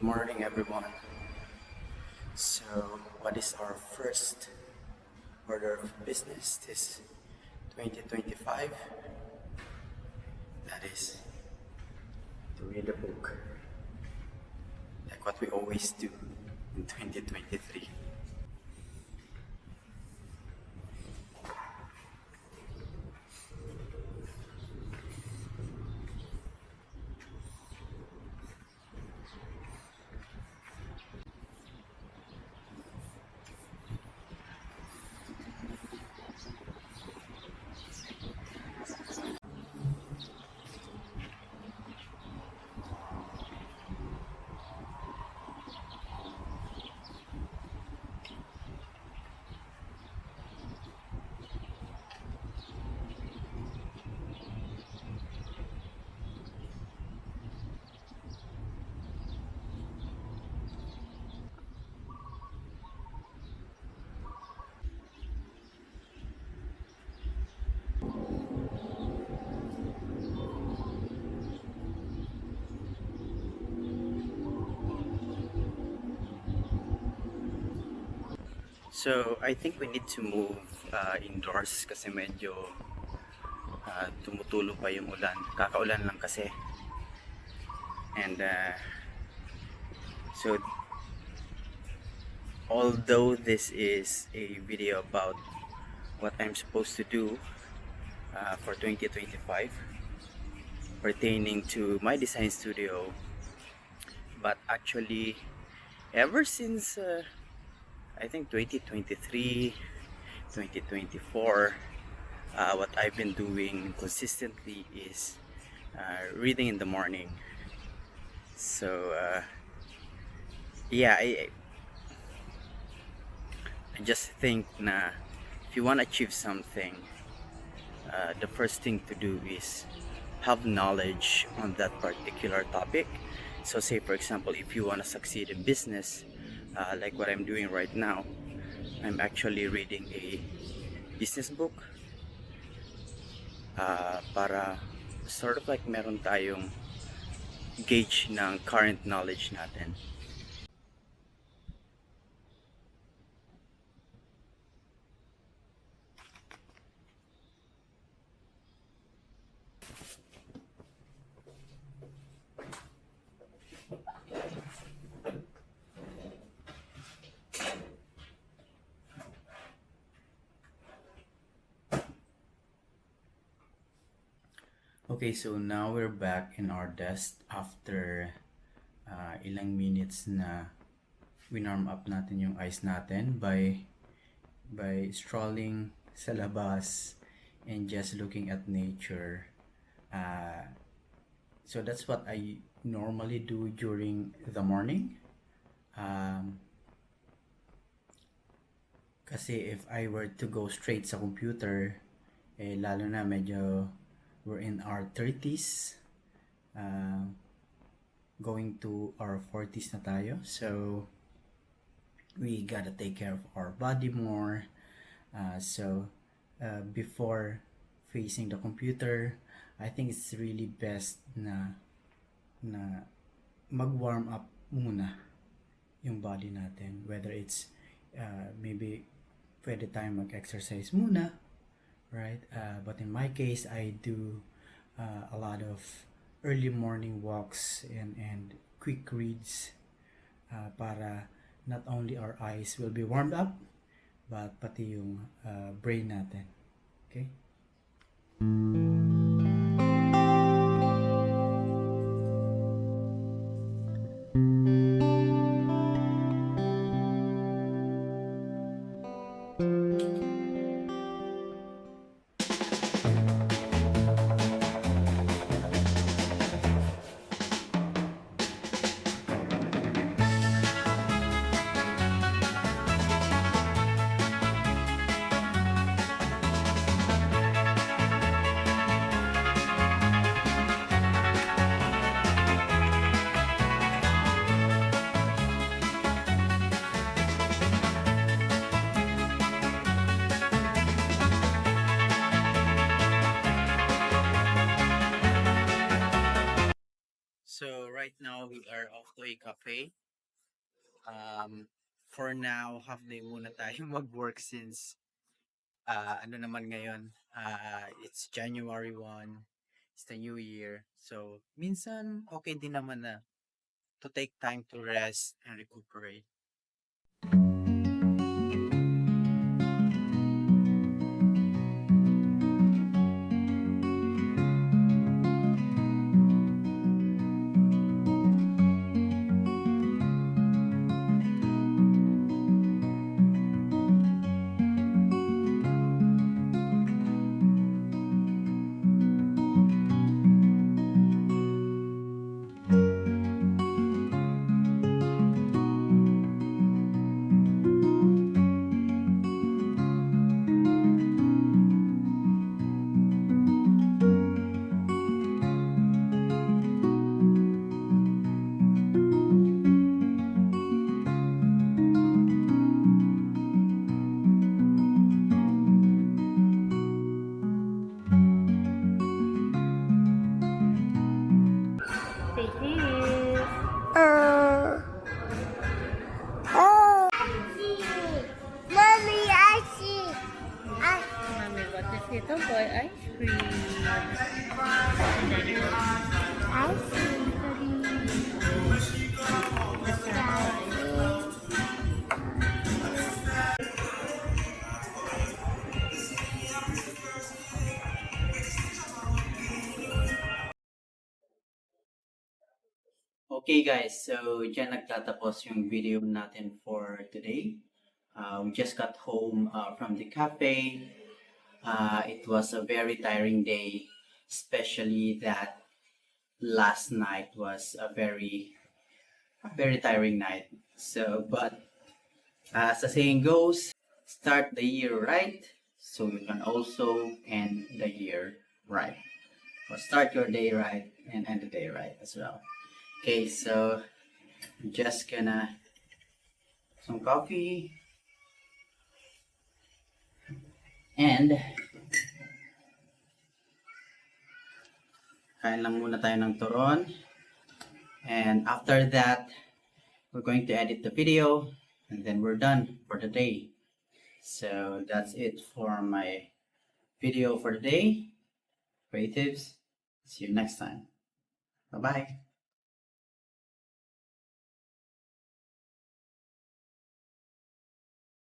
morning, everyone. So, what is our first order of business this 2025? That is to read a book, like what we always do in 2023. So, I think we need to move indoors kasi medyo tumutulo pa yung ulan. Kakaulan lang kasi. And so, although this is a video about what I'm supposed to do for 2025 pertaining to my design studio, but actually ever since I think 2023, 2024, what I've been doing consistently is reading in the morning. So yeah, I just think na if you want to achieve something, the first thing to do is have knowledge on that particular topic. So say for example, if you want to succeed in business, like what I'm doing right now, I'm actually reading a business book para sort of like meron tayong gauge ng current knowledge natin. Okay, so now we're back in our desk after ilang minutes na winarm up natin yung eyes natin by strolling sa labas and just looking at nature. So that's what I normally do during the morning. Kasi if I were to go straight sa computer, lalo na medyo we're in our 30s, going to our 40s na tayo. So we gotta take care of our body more. So before facing the computer, I think it's really best na mag-warm up muna yung body natin. Whether it's maybe pwede tayong mag-exercise muna, right? But in my case, I do a lot of early morning walks and quick reads para not only our eyes will be warmed up, but pati yung brain natin. Okay? right now we are off to a cafe. For now, half day muna tayo mag-work since ano naman ngayon, it's January 1, it's the new year. So, minsan okay din naman na to take time to rest and recuperate. Say cheese. Oh, Mommy, I see. Mommy, what is Little Boy ice cream? I see. Okay guys, so dyan nagtatapos yung video natin for today. We just got home from the cafe. It was a very tiring day, especially that last night was a very tiring night. So, but as the saying goes, start the year right, so you can also end the year right. Or start your day right and end the day right as well. Okay, so I'm just gonna some coffee and kain lang muna tayo ng turon, and after that we're going to edit the video and then we're done for the day. So that's it for my video for today, creatives. See you next time. Bye bye.